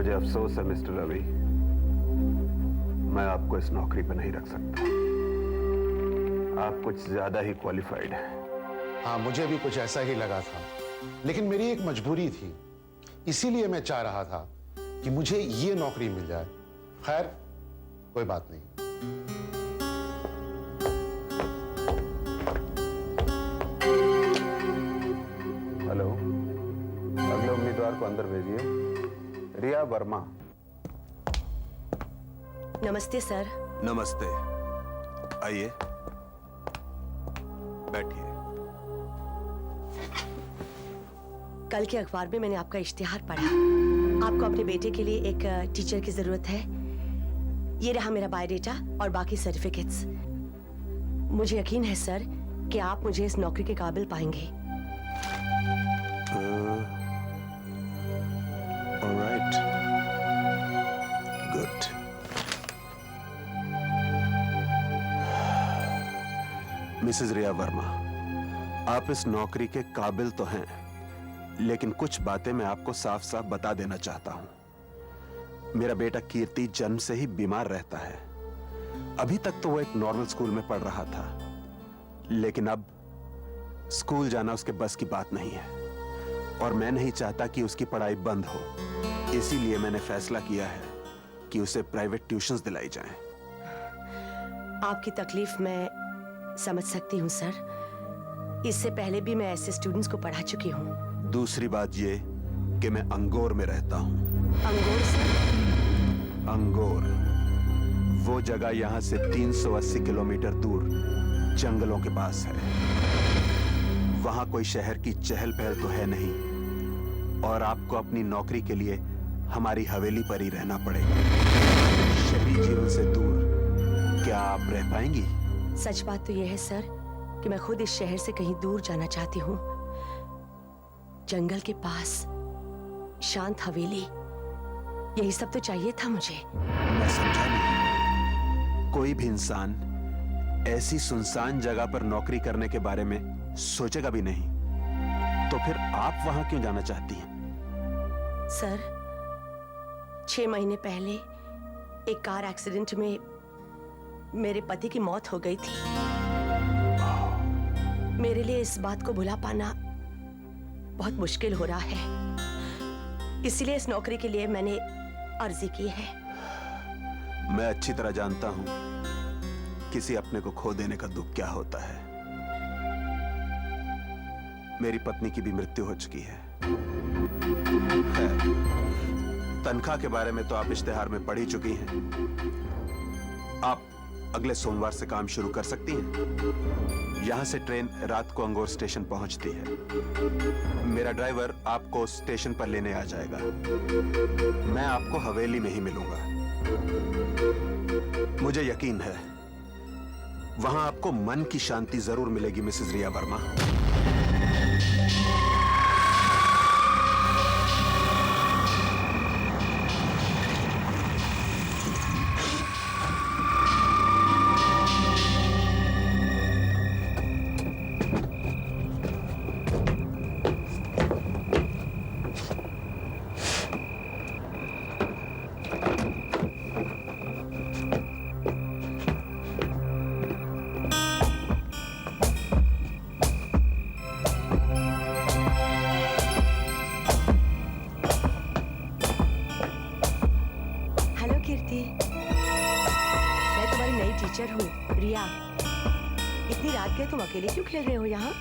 मुझे अफसोस है मिस्टर रवि, मैं आपको इस नौकरी पर नहीं रख सकता। आप कुछ ज्यादा ही क्वालिफाइड हैं। हाँ, मुझे भी कुछ ऐसा ही लगा था, लेकिन मेरी एक मजबूरी थी, इसीलिए मैं चाह रहा था कि मुझे ये नौकरी मिल जाए। खैर, कोई बात नहीं। हेलो, अगले उम्मीदवार को अंदर भेजिए। रिया वर्मा। नमस्ते सर। नमस्ते, आइए बैठिए। कल के अखबार में मैंने आपका इश्तिहार पढ़ा। आपको अपने बेटे के लिए एक टीचर की जरूरत है। ये रहा मेरा बायोडेटा और बाकी सर्टिफिकेट्स। मुझे यकीन है सर कि आप मुझे इस नौकरी के काबिल पाएंगे। Alright, good. मिसेस रिया वर्मा, आप इस नौकरी के काबिल तो हैं, लेकिन कुछ बातें मैं आपको साफ साफ बता देना चाहता हूं। मेरा बेटा कीर्ति जन्म से ही बीमार रहता है। अभी तक तो वो एक नॉर्मल स्कूल में पढ़ रहा था, लेकिन अब स्कूल जाना उसके बस की बात नहीं है और मैं नहीं चाहता कि उसकी पढ़ाई बंद हो। इसीलिए मैंने फैसला किया है कि उसे प्राइवेट ट्यूशंस दिलाई जाएं। आपकी तकलीफ मैं समझ सकती हूँ सर। इससे पहले भी मैं ऐसे स्टूडेंट्स को पढ़ा चुकी हूँ। दूसरी बात ये कि मैं अंगोर में रहता हूँ। अंगोर सर? अंगोर वो जगह यहां से 380 किलोमीटर दूर जंगलों के पास है। वहां कोई शहर की चहल पहल तो है नहीं और आपको अपनी नौकरी के लिए हमारी हवेली पर ही रहना पड़ेगा। शहरी जीवन से दूर क्या आप रह पाएंगी? सच बात तो यह है सर कि मैं खुद इस शहर से कहीं दूर जाना चाहती हूँ। जंगल के पास शांत हवेली, यही सब तो चाहिए था मुझे। मैं समझा नहीं। कोई भी इंसान ऐसी सुनसान जगह पर नौकरी करने के बारे में सोचेगा भी नहीं, तो फिर आप वहां क्यों जाना चाहती हैं? सर, 6 महीने पहले एक कार एक्सीडेंट में मेरे पति की मौत हो गई थी। मेरे लिए इस बात को भुला पाना बहुत मुश्किल हो रहा है। इसीलिए इस नौकरी के लिए मैंने अर्जी की है। मैं अच्छी तरह जानता हूं किसी अपने को खो देने का दुख क्या होता है। मेरी पत्नी की भी मृत्यु हो चुकी है। तनख्वाह के बारे में तो आप इश्तिहार में पढ़ ही चुकी हैं। आप अगले सोमवार से काम शुरू कर सकती हैं। यहां से ट्रेन रात को अंगोर स्टेशन पहुंचती है। मेरा ड्राइवर आपको स्टेशन पर लेने आ जाएगा। मैं आपको हवेली में ही मिलूंगा। मुझे यकीन है वहां आपको मन की शांति जरूर मिलेगी मिसेस रिया वर्मा। टीचर हूँ रिया। इतनी रात के तुम अकेले क्यों खेल रहे हो यहाँ?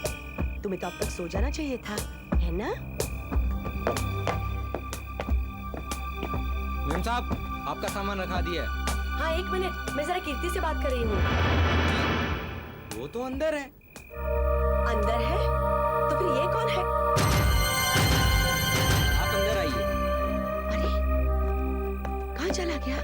तुम्हें तो अब तक सो जाना चाहिए था, है ना? मैम साहब, आपका सामान रखा दिया है। हाँ, 1 मिनट, मैं जरा कीर्ति से बात कर रही हूँ। वो तो अंदर है। अंदर है? तो फिर ये कौन है? आप अंदर आइए। अरे, कहाँ चला गया?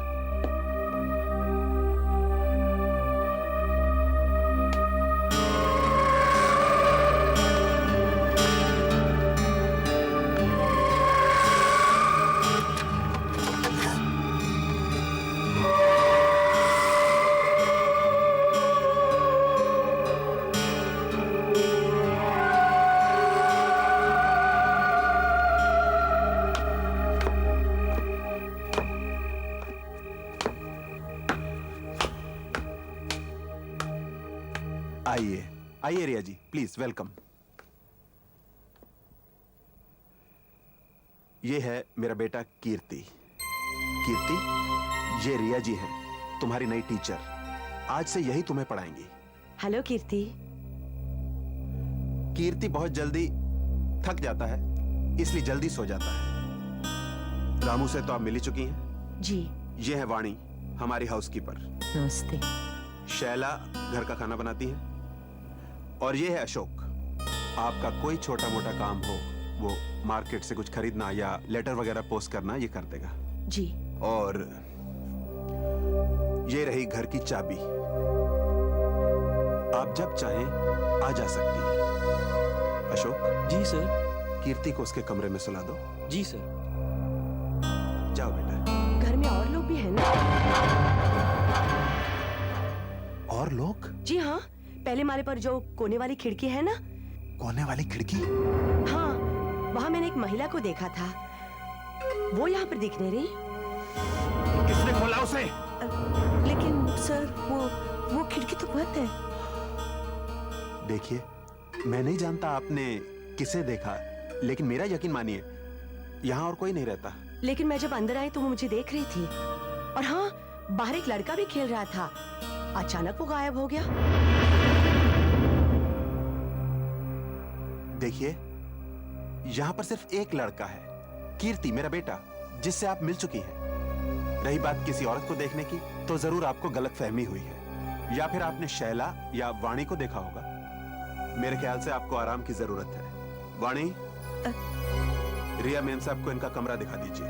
आइए आइए रिया जी, प्लीज वेलकम। ये है मेरा बेटा कीर्ति। कीर्ति, ये रिया जी हैं, तुम्हारी नई टीचर। आज से यही तुम्हें पढ़ाएंगी। हेलो कीर्ति। कीर्ति बहुत जल्दी थक जाता है, इसलिए जल्दी सो जाता है। रामू से तो आप मिल ही चुकी हैं। जी ये है वाणी, हमारी हाउसकीपर। नमस्ते। शैला घर का खाना बनाती है। और ये है अशोक। आपका कोई छोटा मोटा काम हो, वो मार्केट से कुछ खरीदना या लेटर वगैरह पोस्ट करना, ये कर देगा। जी। और ये रही घर की चाबी। आप जब चाहें आ जा सकती हैं। अशोक, जी सर। कीर्ति को उसके कमरे में सुला दो। जी सर। जाओ बेटा। घर में और लोग भी हैं ना? और लोग? जी हाँ, पहले माले पर जो कोने वाली खिड़की है ना, कोने वाली खिड़की? हाँ, वहाँ मैंने एक महिला को देखा था। वो यहाँ पर दिख नहीं रही। किसने खोला उसे? लेकिन सर, वो खिड़की तो बंद है। देखिए, मैं नहीं जानता आपने किसे देखा, लेकिन मेरा यकीन मानिए, यहाँ और कोई नहीं रहता। लेकिन मैं जब अंदर आई तो वो मुझे देख रही थी। और हाँ, बाहर एक लड़का भी खेल रहा था। अचानक वो गायब हो गया। देखिए, यहाँ पर सिर्फ एक लड़का है, कीर्ति, मेरा बेटा, जिससे आप मिल चुकी हैं। रही बात किसी औरत को देखने की, तो जरूर आपको गलतफहमी हुई है, या फिर आपने शैला या वाणी को देखा होगा। मेरे ख्याल से आपको आराम की जरूरत है। वाणी, रिया मेम साहब को इनका कमरा दिखा दीजिए।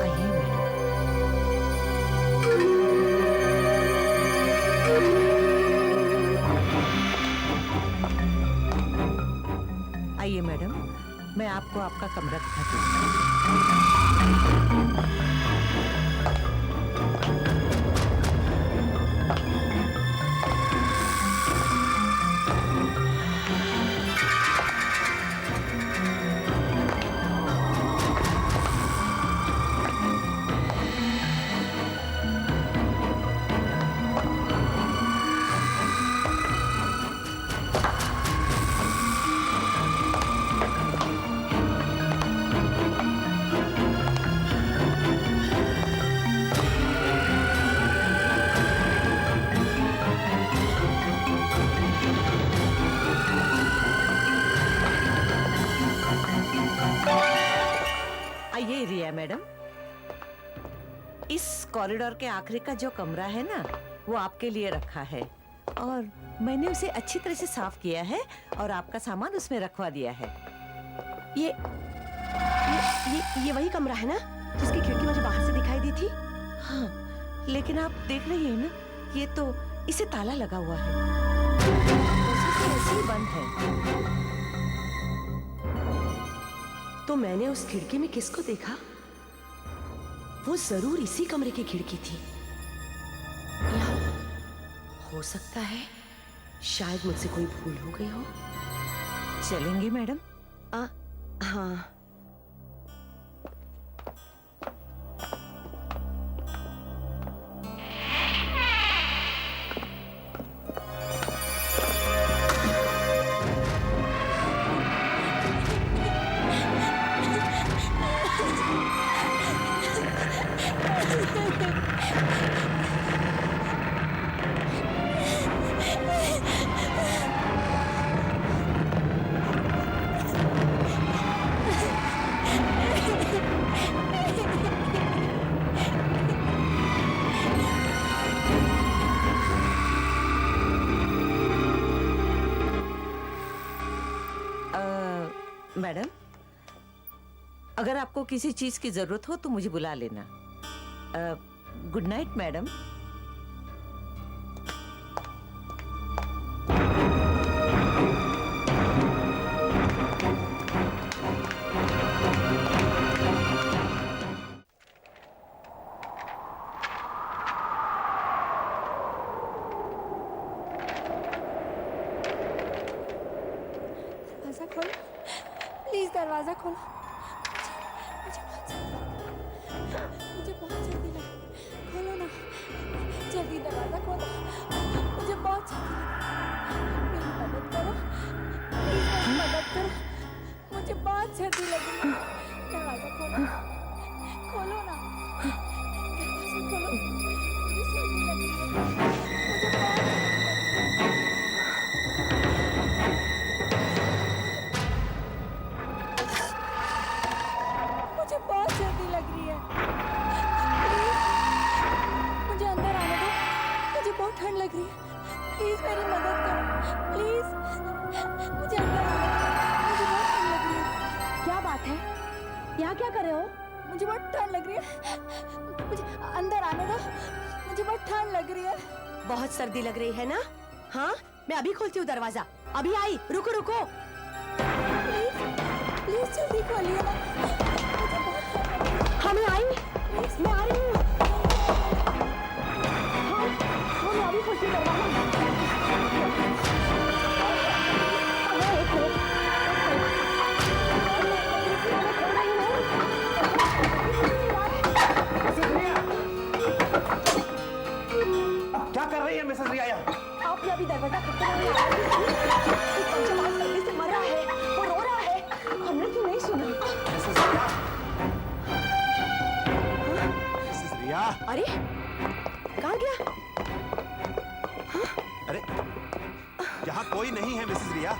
आइए मैडम। आइए मैडम, मैं आपको आपका कमरा दिखाती हूँ। आइए रिया मैडम, इस कॉरिडोर के आखिरी का जो कमरा है ना, वो आपके लिए रखा है। और मैंने उसे अच्छी तरह से साफ किया है और आपका सामान उसमें रखवा दिया है। ये वही कमरा है ना, जिसकी खिड़की मुझे बाहर से दिखाई दी थी? हाँ, लेकिन आप देख रही हैं ना, ये तो इसे ताला लगा हुआ है। ऐसे ही बंद है। तो मैंने उस खिड़की में किसको देखा? वो जरूर इसी कमरे की खिड़की थी। या हो सकता है शायद मुझसे कोई भूल हो गई हो। चलेंगी मैडम? हाँ। मैडम, अगर आपको किसी चीज की जरूरत हो तो मुझे बुला लेना। Good night madam. दरवाजा खोलो, प्लीज दरवाजा खोलो। मुझे बहुत जल्दी लगा, खोलो ना। मुझे बहुत सर्दी लग रही है। मुझे अंदर आने दो। मुझे बहुत ठंड लग रही है। प्लीज मेरी मदद करो। प्लीज मुझे अंदर आने दो। मुझे बहुत ठंड लग रही है। क्या बात है? यहाँ क्या कर रहे हो? मुझे बहुत ठंड लग रही है। मुझे अंदर आने दो। मुझे बहुत ठंड लग रही है। बहुत सर्दी लग रही है ना? हाँ, मैं अभी खोलती हूँ दरवाजा। अभी आई, रुको रुको। प्लीज प्लीज जल्दी खोलिए ना। मुझे बहुत ठंड लग रही है। हाँ मैं आई, मैं आ रही हूँ। हाँ, हाँ मैं अभी खोलती हूँ दरवाजा। क्या कर रही है मिसेस रिया? आपने अभी दरवाजा खटखटाया नहीं? एक बच्चा बहुत सर्दी से मर रहा है, वो रो रहा है। हमने क्यों नहीं सुना? मिसेस रिया, मिसेस रिया, अरे कहाँ गया? अरे यहाँ कोई नहीं है मिसेस रिया।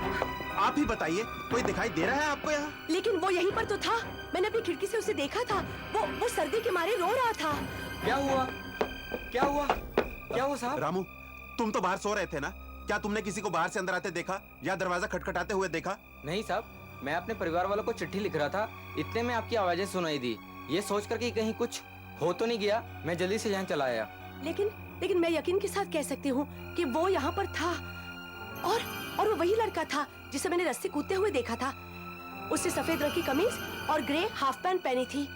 आप ही बताइए, कोई दिखाई दे रहा है आपको यहाँ? लेकिन वो यहीं पर तो था। मैंने अपनी खिड़की से उसे देखा था। वो सर्दी के मारे रो रहा था। क्या हुआ? क्या हुआ? क्या हुआ साहब? रामू, तुम तो बाहर सो रहे थे ना? क्या तुमने किसी को बाहर से अंदर आते देखा या दरवाजा खटखटाते हुए देखा? नहीं साहब, मैं अपने परिवार वालों को चिट्ठी लिख रहा था, इतने में आपकी आवाजें सुनाई दी। ये सोचकर कि कहीं कुछ हो तो नहीं गया, मैं जल्दी से यहाँ चला आया। लेकिन मैं यकीन के साथ कह सकती हूँ कि वो यहाँ पर था। और वो वही लड़का था जिसे मैंने रस्सी कूदते हुए देखा था। उसने सफेद रंग की कमीज और ग्रे हाफ पैंट पहनी थी।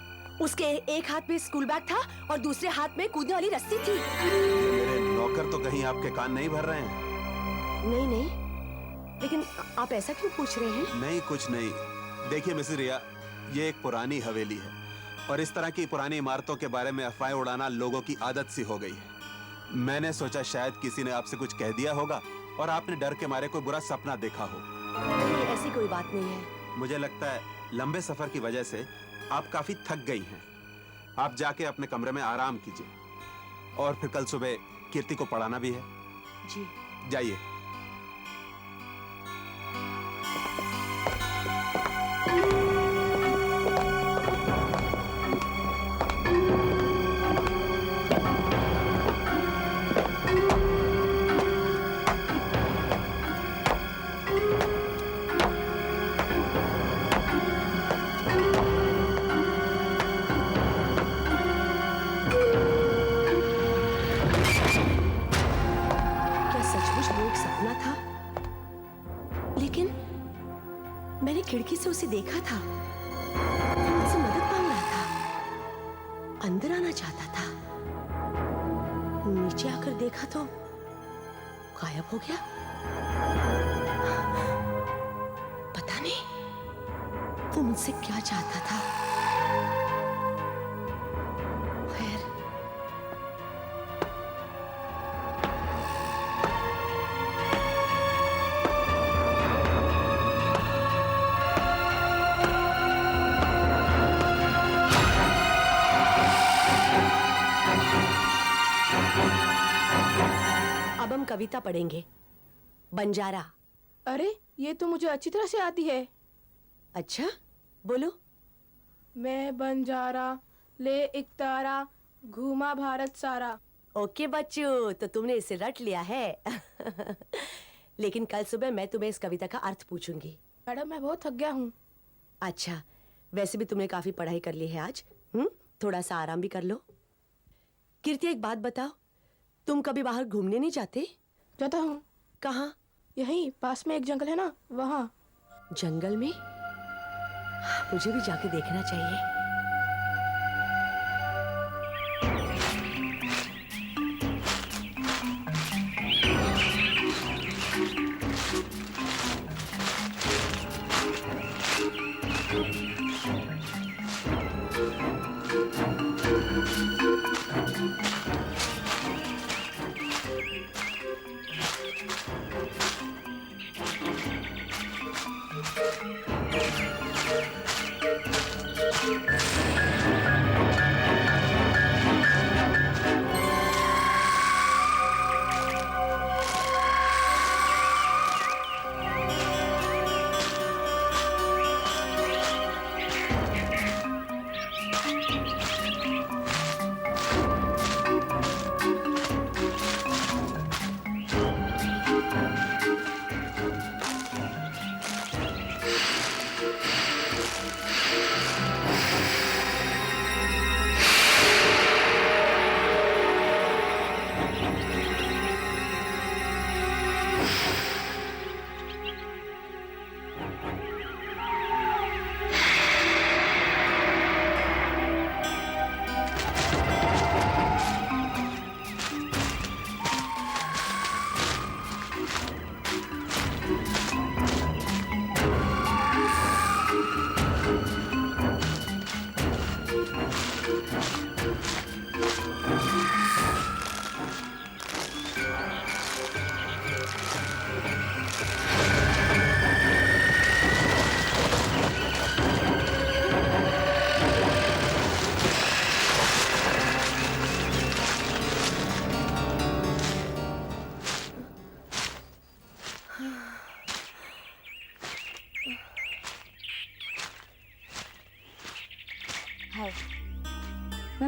उसके एक हाथ में स्कूल बैग था और दूसरे हाथ में कूदने वाली रस्सी थी। मेरे नौकर तो कहीं आपके कान नहीं भर रहे हैं? नहीं, लेकिन आप ऐसा क्यों पूछ रहे हैं? नहीं, कुछ नहीं। देखिए मिसेस रिया, ये एक पुरानी हवेली है और इस तरह की पुरानी इमारतों के बारे में अफवाहें उड़ाना लोगों की आदत सी हो गई है। मैंने सोचा शायद किसी ने आपसे कुछ कह दिया होगा और आपने डर के मारे कोई बुरा सपना देखा हो। नहीं, ऐसी कोई बात नहीं है। मुझे लगता है लंबे सफर की वजह से आप काफी थक गई हैं। आप जाके अपने कमरे में आराम कीजिए और फिर कल सुबह कीर्ति को पढ़ाना भी है। जी जाइए। क्या सचमुच वो एक सपना था? लेकिन मैंने खिड़की से उसे देखा था। वो मुझसे मदद मांग रहा था, अंदर आना चाहता था। नीचे आकर देखा तो गायब हो गया। पता नहीं वो मुझसे क्या चाहता था। खैर, अब हम कविता पढ़ेंगे। बंजारा। अरे ये तो मुझे अच्छी तरह से आती है। अच्छा, बोलो। मैं बंजारा ले एक तारा घूमा भारत सारा। ओके बच्चों, तो तुमने इसे रट लिया है। लेकिन कल सुबह मैं तुम्हें इस कविता का अर्थ पूछूंगी। मैडम मैं बहुत थक गया हूँ। अच्छा, वैसे भी तुमने काफी पढ़ाई कर ली है आज। थोड़ा सा आराम भी कर लो। कीर्ति, एक बात बताओ, तुम कभी बाहर घूमने नहीं जाते? जाता हूँ। कहाँ? यहीं पास में एक जंगल है ना, वहाँ। जंगल में? मुझे भी जाके देखना चाहिए।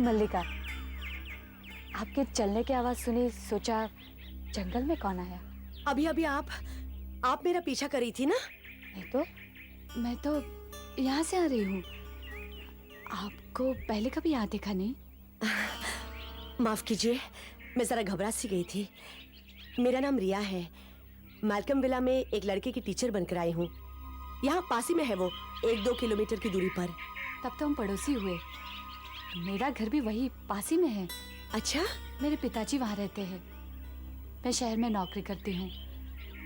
मल्लिका, आपके चलने की आवाज सुनी, सोचा जंगल में कौन आया। अभी अभी आप मेरा पीछा करी थी ना। मैं तो यहाँ से आ रही हूँ। आपको पहले कभी यहाँ देखा नहीं। माफ कीजिए, मैं जरा घबरा सी गई थी। मेरा नाम रिया है। मैल्कम विला में एक लड़के की टीचर बनकर आई हूँ। यहाँ पास ही में है वो, 1-2 किलोमीटर की दूरी पर। तब तो हम पड़ोसी हुए। मेरा घर भी वही पास ही में है। अच्छा, मेरे पिताजी वहाँ रहते हैं। मैं शहर में नौकरी करती हूँ,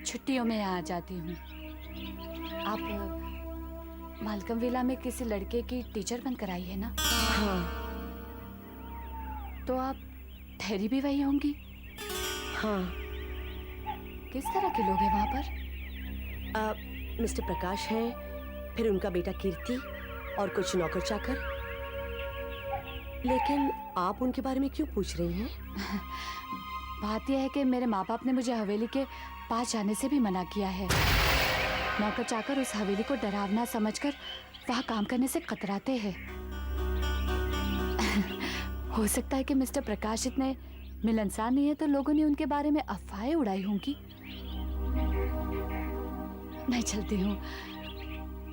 छुट्टियों में यहाँ आ जाती हूँ। आप मालकम विला में किसी लड़के की टीचर बनकर आई है ना। हाँ। तो आप ठहरी भी वही होंगी। हाँ। किस तरह के लोग हैं वहाँ पर। मिस्टर प्रकाश हैं, फिर उनका बेटा कीर्ति और कुछ नौकर चाकर। लेकिन आप उनके बारे में क्यों पूछ रही हैं? बात यह है कि मेरे माँ बाप ने मुझे हवेली के पास जाने से भी मना किया है। नौकर चाकर उस हवेली को डरावना समझकर वहाँ काम करने से कतराते हैं। हो सकता है कि मिस्टर प्रकाश इतने मिलनसार नहीं है तो लोगों ने उनके बारे में अफवाहें उड़ाई होंगी। मैं चलती हूँ,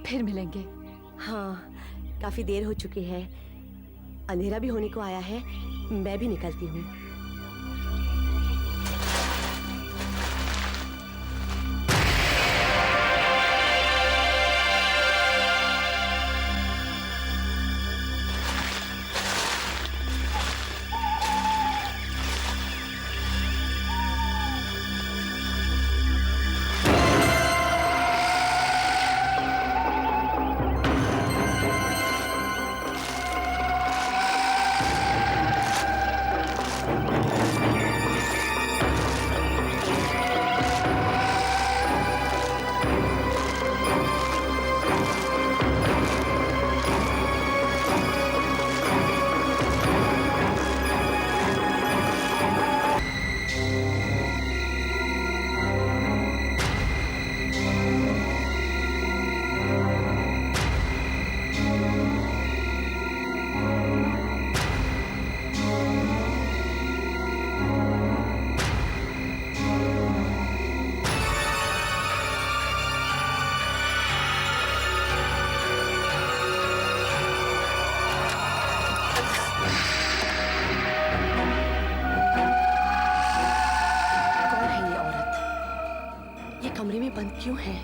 फिर मिलेंगे। हाँ, काफी देर हो चुकी है, अंधेरा भी होने को आया है। मैं भी निकलती हूँ। कमरे में बंद क्यों है?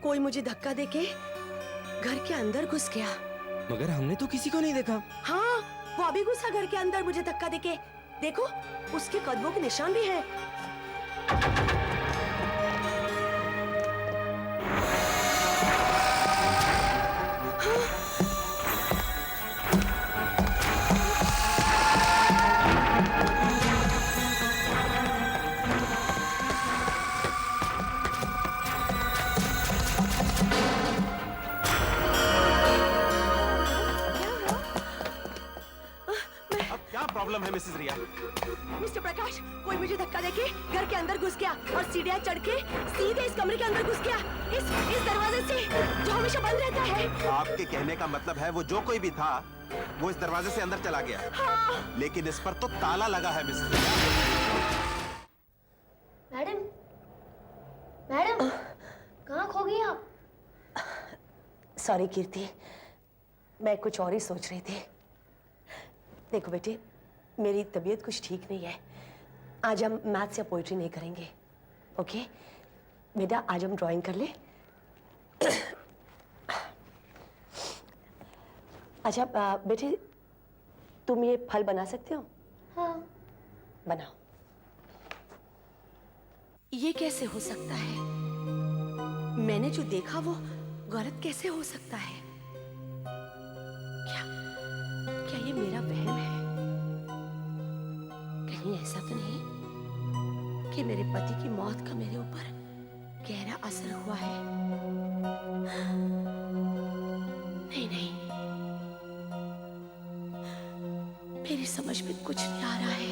कोई मुझे धक्का देके घर के अंदर घुस गया। मगर हमने तो किसी को नहीं देखा। हाँ, वो अभी घुसा घर के अंदर मुझे धक्का देके। देखो, उसके कदमों के निशान भी हैं। प्रॉब्लम है मिसेस रिया? मिस्टर प्रकाश, कोई मुझे धक्का देके घर के अंदर घुस गया और सीढ़ियां चढ़ के सीधे इस कमरे के अंदर घुस गया, इस दरवाजे से जो हमेशा बंद रहता है। आपके कहने का मतलब है वो जो कोई भी था वो इस दरवाजे से अंदर चला गया। हाँ। लेकिन इस पर तो ताला लगा है मिसेस रिया। मैडम, मैडम, कहाँ खो गई आप? सॉरी कीर्ति, मैं कुछ और ही सोच रही थी। देखो बेटे, मेरी तबीयत कुछ ठीक नहीं है। आज हम मैथ्स या पोइट्री नहीं करेंगे, ओके? बेटा, आज हम ड्राइंग कर ले। अच्छा बेटे, तुम ये फल बना सकते हो? हाँ। बनाओ। ये कैसे हो सकता है? मैंने जो देखा वो गलत कैसे हो सकता है? मेरा वहम है? कहीं ऐसा तो नहीं कि मेरे पति की मौत का मेरे ऊपर गहरा असर हुआ है? नहीं नहीं, मेरी समझ में कुछ नहीं आ रहा है।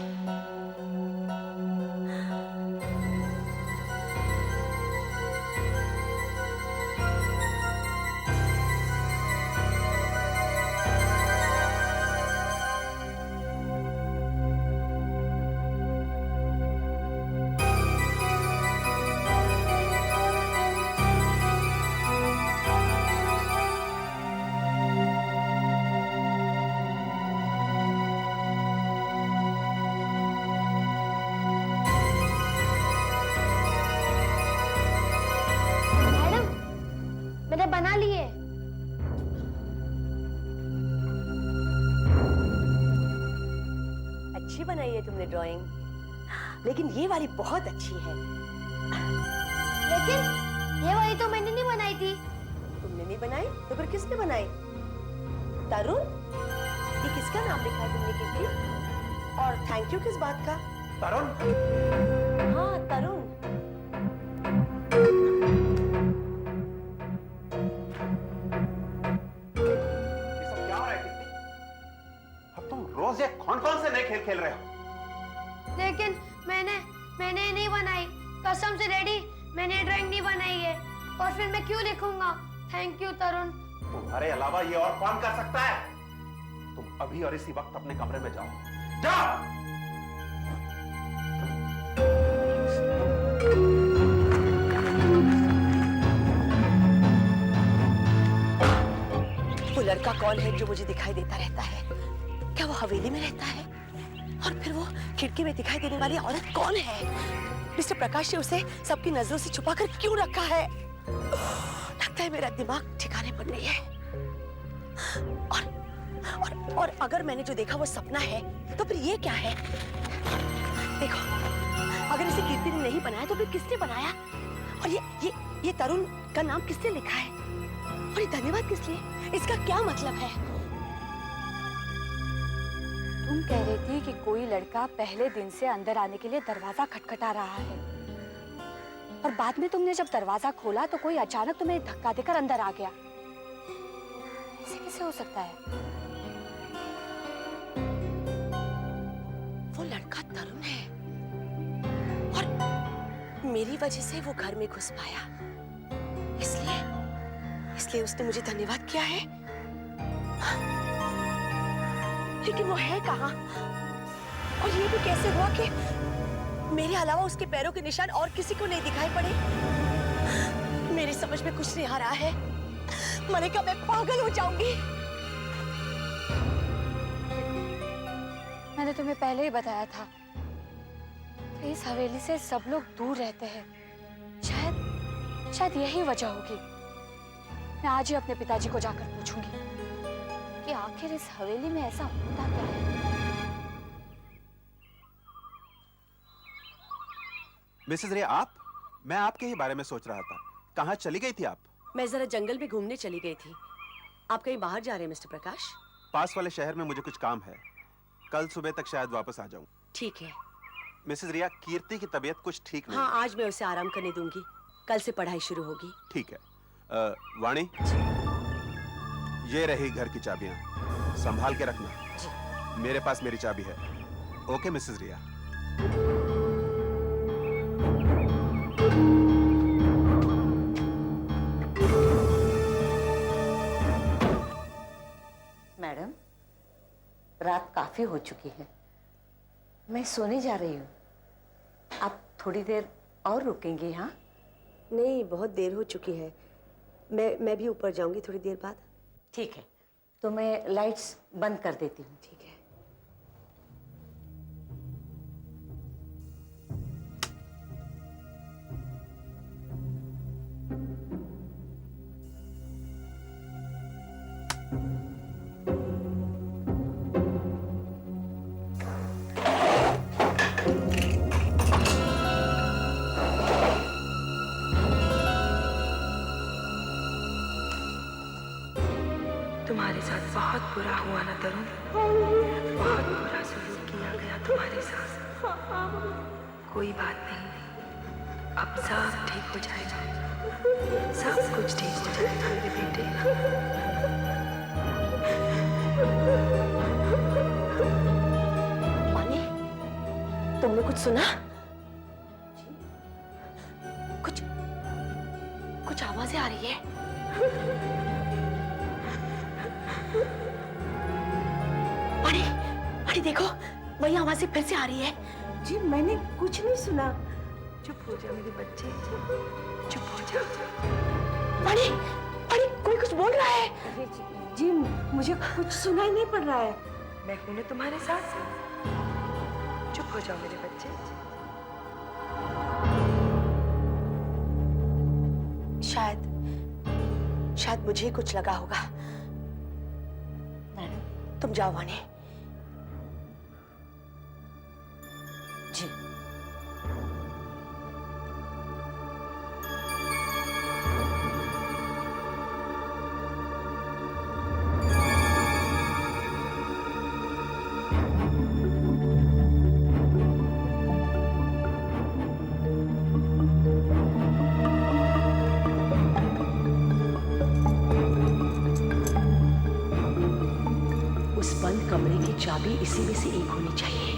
मैडम, मैंने बना लिए। अच्छी बनाई है तुमने ड्राइंग, लेकिन ये वाली बहुत अच्छी है। लेकिन ये वाली तो मैंने नहीं बनाई थी। तुमने नहीं बनाई तो फिर किसने बनाई? तरुण, ये किसका नाम लिखा है तुमने कीर्ति? और थैंक यू किस बात का? तरुण, हाँ तरुण। ये सब क्या हो रहा है कीर्ति? अब तुम रोज ये कौन-कौन से नए खेल खेल रहे हो? लेकिन मैंने नहीं बनाई। कसम से डैडी, मैंने ड्राइंग नहीं बनाई है। और फिर मैं क्यों लिखूंगा? थैंक यू तरुण। तुम्हारे अलावा ये और कौन कर सकता है? तुम अभी और इसी वक्त अपने कमरे में जाओ। जाओ! वो लड़का कौन है जो मुझे दिखाई देता रहता है? क्या वो हवेली में रहता है? और फिर वो खिड़की में दिखाई देने वाली औरत कौन है? मिस्टर प्रकाश ने उसे सबकी नजरों से छुपाकर क्यों रखा है? लगता है मेरा दिमाग ठिकाने पर नहीं है। और अगर मैंने जो देखा वो सपना है, तो फिर ये क्या है? देखो, अगर इसे कीर्ति ने नहीं बनाया तो फिर किसने बनाया? और ये तरुण का नाम किसने लिखा है? और ये धन्यवाद किस लिए? इसका क्या मतलब है? तुम कह रही थी कि कोई लड़का पहले दिन से अंदर आने के लिए दरवाजा खटखटा रहा है, और बाद में तुमने जब दरवाजा खोला तो कोई अचानक तुम्हें धक्का देकर अंदर आ गया। ऐसे कैसे हो सकता है? वो लड़का तरुण है और मेरी वजह से वो घर में घुस पाया, इसलिए उसने मुझे धन्यवाद किया है। लेकिन वो है कहाँ? और ये भी कैसे हुआ कि मेरे अलावा उसके पैरों के निशान और किसी को नहीं दिखाई पड़े? मेरी समझ में कुछ नहीं आ रहा है। मलिका, मैं पागल हो जाऊंगी। मैंने तुम्हें पहले ही बताया था कि इस हवेली से सब लोग दूर रहते हैं। शायद यही वजह होगी। मैं आज ही अपने पिताजी को जाकर पूछूंगी कि आखिर इस हवेली में ऐसा होता क्या है। मिसेज रिया, आप? मैं आपके ही बारे में सोच रहा था। कहाँ चली गई थी आप? मैं जरा जंगल में घूमने चली गई थी। आप कहीं बाहर जा रहे हैं मिस्टर प्रकाश? पास वाले शहर में मुझे कुछ काम है। कल सुबह तक शायद वापस आ जाऊं। ठीक है। मिसेज रिया, कीर्ति की तबीयत कुछ ठीक नहीं हाँ, है। आज मैं उसे आराम करने दूंगी। कल से पढ़ाई शुरू होगी। ठीक है। वाणी, ये रही घर की चाबियां, संभाल के रखना। जी। मेरे पास मेरी चाबी है। ओके मिसेज रिया। मैडम, रात काफी हो चुकी है, मैं सोने जा रही हूँ। आप थोड़ी देर और रुकेंगी? हाँ, नहीं, बहुत देर हो चुकी है। मैं भी ऊपर जाऊंगी थोड़ी देर बाद। ठीक है, तो मैं लाइट्स बंद कर देती हूँ। ठीक है। तुम्हारे साथ साथ बहुत बुरा हुआ ना तरुण, बहुत बुरा सलूक किया गया तुम्हारे साथ। कोई बात नहीं, अब सब ठीक हो जाएगा, सब कुछ ठीक हो जाएगा मेरे बेटे। मानी, तुमने कुछ सुना? कुछ कुछ आवाजें आ रही है। मानी, मानी देखो, वही आवाजें फिर से आ रही है। जी मैंने कुछ नहीं सुना। चुप हो जा मेरे बच्चे, चुप हो जा। मानी, मानी कोई कुछ बोल रहा है। अरे जी मुझे कुछ सुनाई नहीं पड़ रहा है। मैं हूं ना तुम्हारे साथ, चुप हो जाओ मेरे बच्चे। शायद मुझे कुछ लगा होगा। तुम जाओ वानी। जी उस बंद कमरे की चाबी इसी में से एक होनी चाहिए।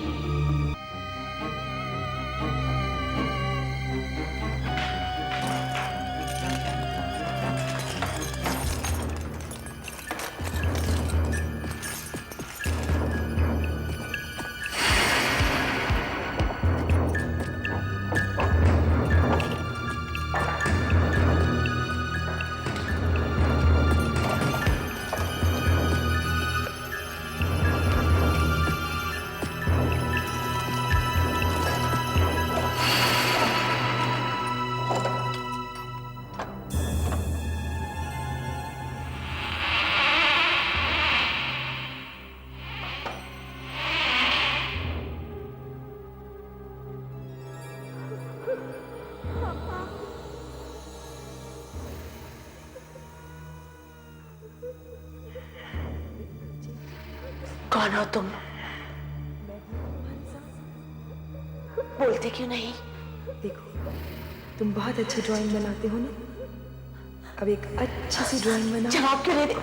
कौन हो तुम? बोलते क्यों नहीं? देखो तुम बहुत अच्छी ड्राइंग बनाते हो ना, अब एक अच्छी सी ड्राइंग बनाओ। जवाब क्यों नहीं दे?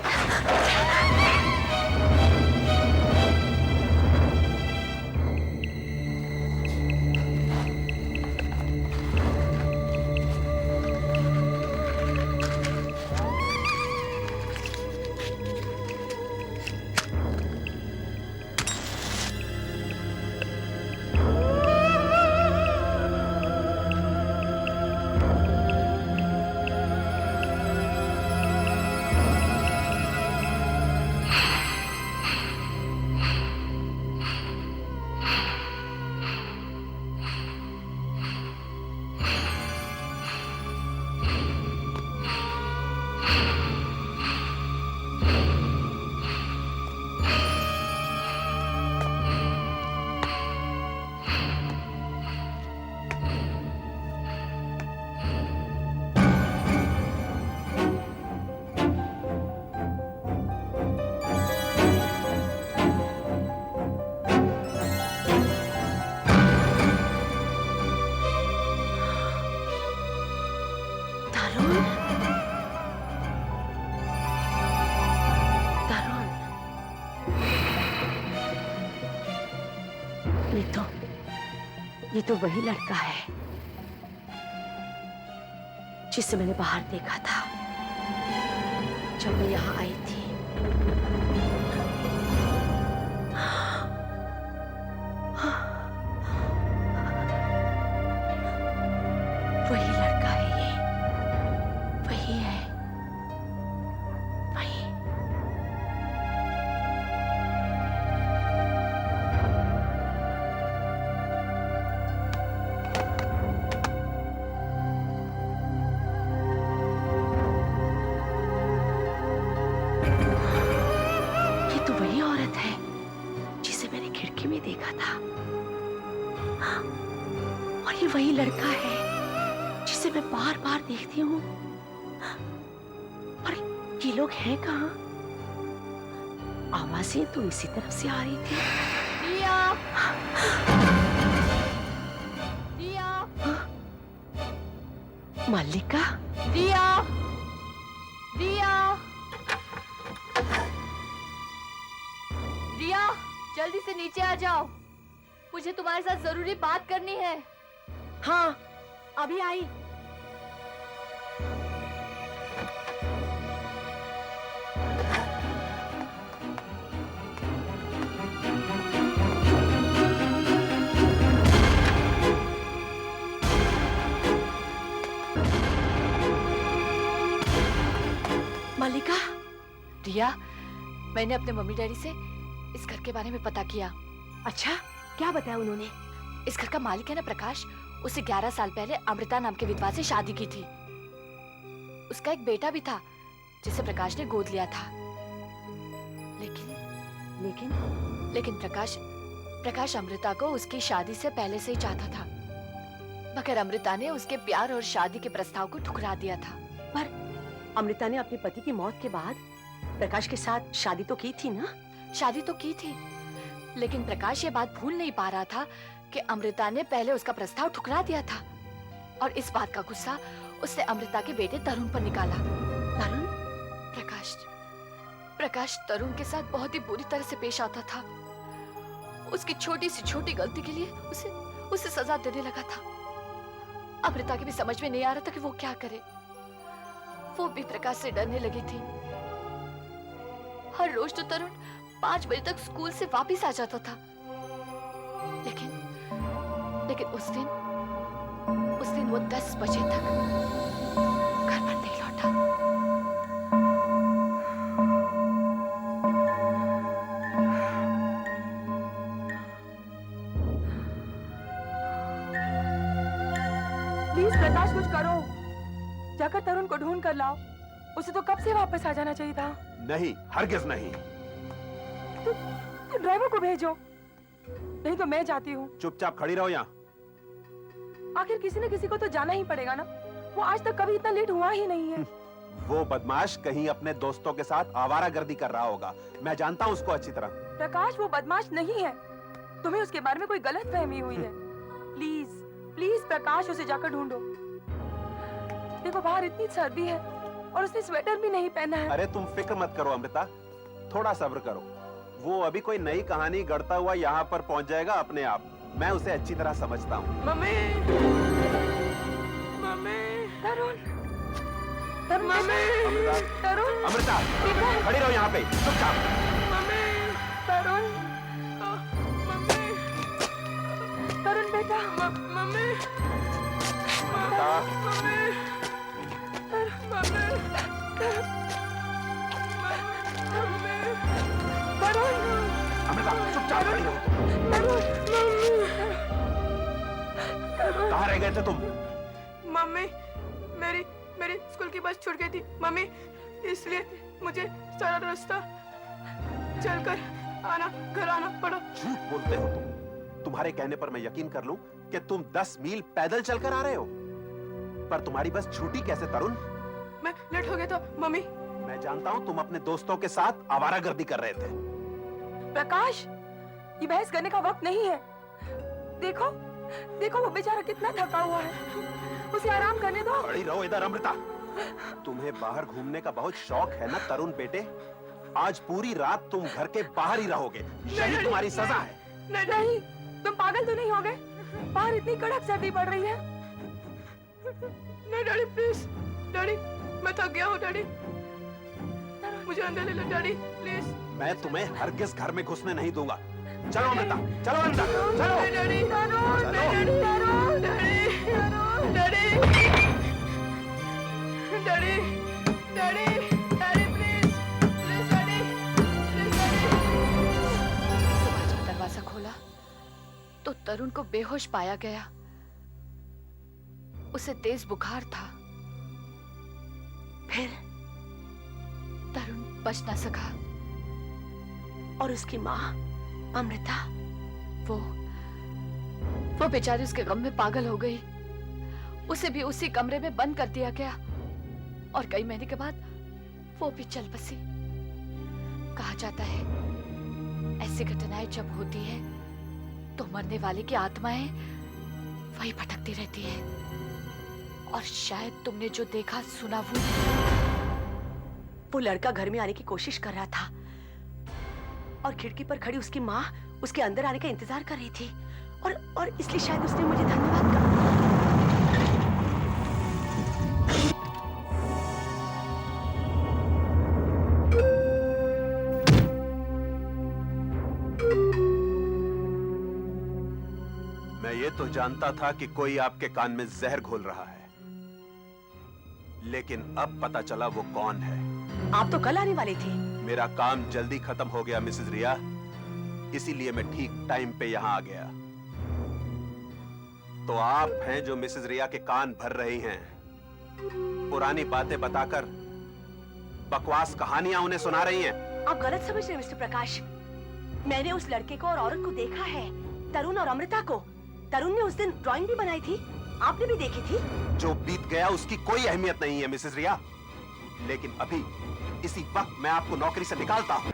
ये तो वही लड़का है जिसे मैंने बाहर देखा था जब मैं यहाँ आई थी। वही लड़का है ये, वही है, वही। ये तो वही औरत है जिसे मैंने खिड़की में देखा था, और ये वही लड़का है जिसे मैं बार बार देखती हूँ। और ये लोग हैं कहाँ? आवाजें तो इसी तरफ से आ रही थी। रिया, रिया, मल्लिका, रिया, रिया, रिया, जल्दी से नीचे आ जाओ। मुझे तुम्हारे साथ जरूरी बात करनी है। हाँ अभी आई। मल्लिका, रिया, मैंने अपने मम्मी डैडी से इस घर के बारे में पता किया। अच्छा क्या बताया उन्होंने? इस घर का मालिक है ना प्रकाश, उसे 11 साल पहले अमृता नाम के विधवा से शादी की थी। उसका एक बेटा भी था जिसे प्रकाश ने गोद लिया था। लेकिन प्रकाश अमृता को उसकी शादी से पहले से ही चाहता था, मगर अमृता ने उसके प्यार और शादी के प्रस्ताव को ठुकरा दिया था। पर अमृता ने अपने पति की मौत के बाद प्रकाश के साथ शादी तो की थी ना? शादी तो की थी, लेकिन प्रकाश ये बात भूल नहीं पा रहा था कि अमृता ने पहले उसका प्रस्ताव ठुकरा दिया था, और इस बात का गुस्सा उसने अमृता के बेटे तरुण पर निकाला। तरुण? प्रकाश तरुण के साथ बहुत ही बुरी तरह से पेश आता था। उसकी छोटी सी छोटी गलती के लिए उसे सजा देने लगा था। अमृता की भी समझ में नहीं आ रहा था कि वो क्या करे। वो भी प्रकाश से डरने लगी थी। हर रोज तो तरुण 5 बजे तक स्कूल से वापस आ जाता था, लेकिन उस दिन वो 10 बजे तक घर पर नहीं लौटा। प्लीज प्रकाश कुछ करो, जाकर तरुण को ढूंढ कर लाओ। उसे तो कब से वापस आ जाना चाहिए था। नहीं, हरगिज नहीं। तो ड्राइवर को भेजो, नहीं तो मैं जाती हूँ। चुपचाप खड़ी रहो यहाँ। आखिर किसी न किसी को तो जाना ही पड़ेगा ना। वो आज तक कभी इतना लेट हुआ ही नहीं है। वो बदमाश कहीं अपने दोस्तों के साथ आवारागर्दी कर रहा होगा। मैं जानता हूँ उसको अच्छी तरह। प्रकाश वो बदमाश नहीं है, तुम्हें उसके बारे में कोई गलत फहमी हुई है। प्लीज प्लीज प्रकाश, उसे जाकर ढूंढो। देखो बाहर इतनी सर्दी है और उसने स्वेटर भी नहीं पहना है। अरे तुम फिक्र मत करो अमृता, थोड़ा सब्र करो। वो अभी कोई नई कहानी गढ़ता हुआ यहाँ पर पहुँच जाएगा अपने आप। मैं उसे अच्छी तरह समझता हूँ। मम्मी, मम्मी, तरुण, मम्मी, तरुण, अमृता, खड़ी रहो यहाँ पे चुपचाप। मम्मी, तरुण, मम्मी, तरुण बेटा, मम्मी, अमृता, मम्मी, मम्मी, तरुण, अमृता चुपचाप खड़ी रहो। कहाँ रह गए थे तुम? मम्मी, मेरी स्कूल की बस छूट गई थी मम्मी, इसलिए मुझे सारा रास्ता चलकर घर आना पड़ा। झूठ बोलते हो तुम। तुम्हारे कहने पर मैं यकीन कर लूं कि तुम 10 मील पैदल चलकर आ रहे हो, पर तुम्हारी बस छूटी कैसे तरुण? मैं लेट हो गया था मम्मी। मैं जानता हूं तुम अपने दोस्तों के साथ आवारागर्दी कर रहे थे। प्रकाश, ये बहस करने का वक्त नहीं है। देखो वो बेचारा कितना थका हुआ है, उसे आराम करने दो। खड़ी रहो इधर अमृता। तुम्हें बाहर घूमने का बहुत शौक है ना तरुण बेटे? आज पूरी रात तुम घर के बाहर ही रहोगे, यही तुम्हारी सजा है। नहीं, तुम पागल तो नहीं हो गए? बाहर इतनी कड़क सर्दी पड़ रही है। नहीं डैडी प्लीज, डैडी मैं थक गया हूँ डैडी, मुझे अंदर ले लो डैडी प्लीज। मैं तुम्हें हरगिज घर में घुसने नहीं दूंगा। चलो अमृता, चलो अंदर, चलो। Daddy, daddy, daddy, daddy, daddy please, please daddy, please daddy. सुबह जब दरवाजा खोला तो तरुण को बेहोश पाया गया। उसे तेज बुखार था। फिर तरुण बच ना सका। और उसकी माँ अमृता, वो बेचारी उसके गम में पागल हो गई। उसे भी उसी कमरे में बंद कर दिया गया और कई महीने के बाद वो भी चल बसी। कहा जाता है ऐसी घटनाएं जब होती है तो मरने वाले की आत्माएं वही भटकती रहती है। और शायद तुमने जो देखा सुना वो लड़का घर में आने की कोशिश कर रहा था और खिड़की पर खड़ी उसकी माँ उसके अंदर आने का इंतजार कर रही थी और इसलिए शायद उसने मुझे धन्यवाद कहा। मैं ये तो जानता था कि कोई आपके कान में जहर घोल रहा है, लेकिन अब पता चला वो कौन है। आप तो कल आने वाले थे। मेरा काम जल्दी खत्म हो गया मिसेस रिया, इसीलिए मैं ठीक टाइम पे यहां आ गया। तो आप हैं जो मिसेस रिया के कान भर रही हैं, पुरानी बातें बताकर बकवास कहानियां उन्हें सुना रही हैं। आप गलत समझ रहे हैं मिस्टर प्रकाश। मैंने उस लड़के को और औरत को देखा है, तरुण और अमृता को। तरुण ने उस दिन ड्राइंग भी बनाई थी, आपने भी देखी थी। जो बीत गया उसकी कोई अहमियत नहीं है मिसेस रिया, लेकिन अभी इसी वक्त मैं आपको नौकरी से निकालता हूं।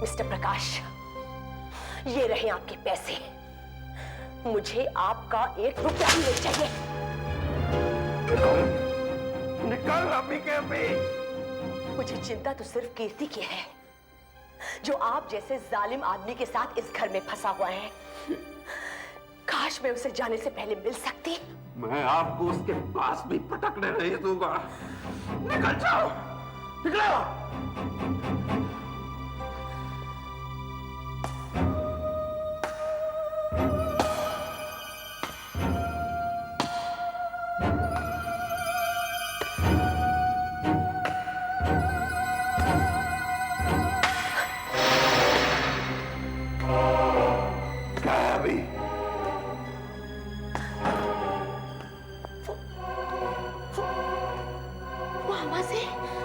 मिस्टर प्रकाश, ये रहे आपके पैसे। मुझे आपका 1 रुपया भी नहीं चाहिए। निकल अभी के अभी। मुझे चिंता तो सिर्फ कीर्ति की है, जो आप जैसे जालिम आदमी के साथ इस घर में फंसा हुआ है। काश मैं उसे जाने से पहले मिल सकती। मैं आपको उसके पास भी पटकने नहीं दूंगा। निकल जाओ, निकलो।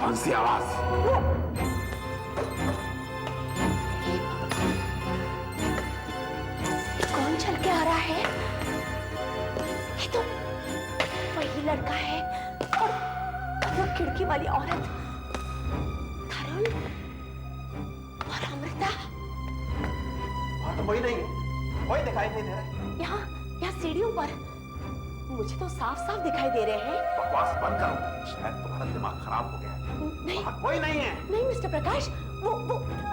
कौन सी आवाज? कौन चल के आ रहा है? ये तो वही लड़का है और वो खिड़की वाली औरत, तरुण और अमृता। वहां तो कोई नहीं है, कोई दिखाई नहीं दे रहा है। यहाँ सीढ़ियों पर मुझे तो साफ साफ दिखाई दे रहे हैं। बकवास बंद करो, शायद तुम्हारा दिमाग खराब हो गया है। नहीं, कोई नहीं है। नहीं मिस्टर प्रकाश, वो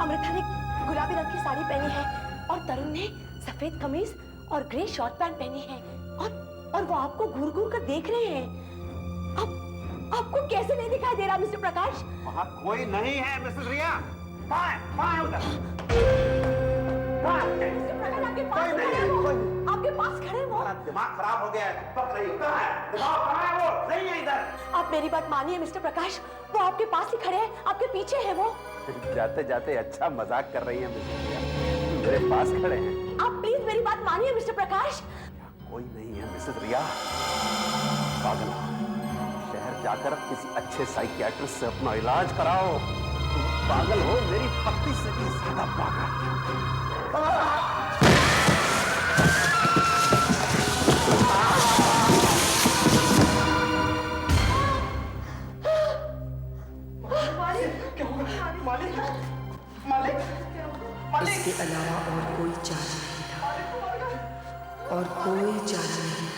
अमृता ने गुलाबी रंग की साड़ी पहनी है और तरुण ने सफेद कमीज और ग्रे शॉर्ट पैंट पहनी है और वो आपको घूर घूर कर देख रहे हैं। अब आपको कैसे नहीं दिखाई दे रहा मिस्टर प्रकाश? वहां कोई नहीं है मिसेस रिया। कहाँ है उधर? मिस्टर प्रकाश आपके पास खड़े हैं वो। आपके पास खड़े हैं वो। दिमाग खराब हो गया है, पक रही है। कहाँ है? दिमाग कहाँ है वो? नहीं है इधर। आप मेरी बात मानिए मिस्टर प्रकाश, वो आपके पास ही खड़े हैं, आपके पीछे है वो। जाते जाते अच्छा मजाक कर रही है मिसेस रिया, मेरे पास खड़े हैं। आप प्लीज मेरी बात मानिए मिस्टर प्रकाश। कोई नहीं है मिसेस रिया। पागल, शहर जाकर किसी अच्छे साइकियाट्रिस्ट से अपना इलाज कराओ। तुम पागल हो, मेरी पत्नी से भी ज्यादा पागल। इसके अलावा और कोई चारा नहीं था, और कोई चारा नहीं था।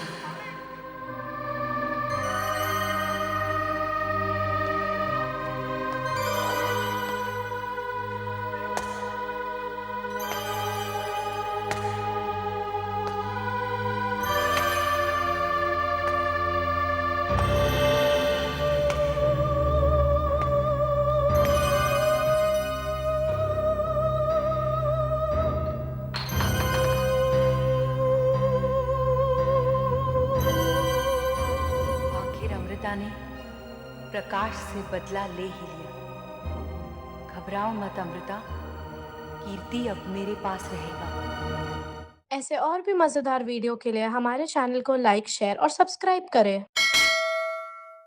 ने प्रकाश से बदला ले ही लिया। घबराओ मत अमृता, कीर्ति अब मेरे पास रहेगा। ऐसे और भी मजेदार वीडियो के लिए हमारे चैनल को लाइक, शेयर और सब्सक्राइब करें।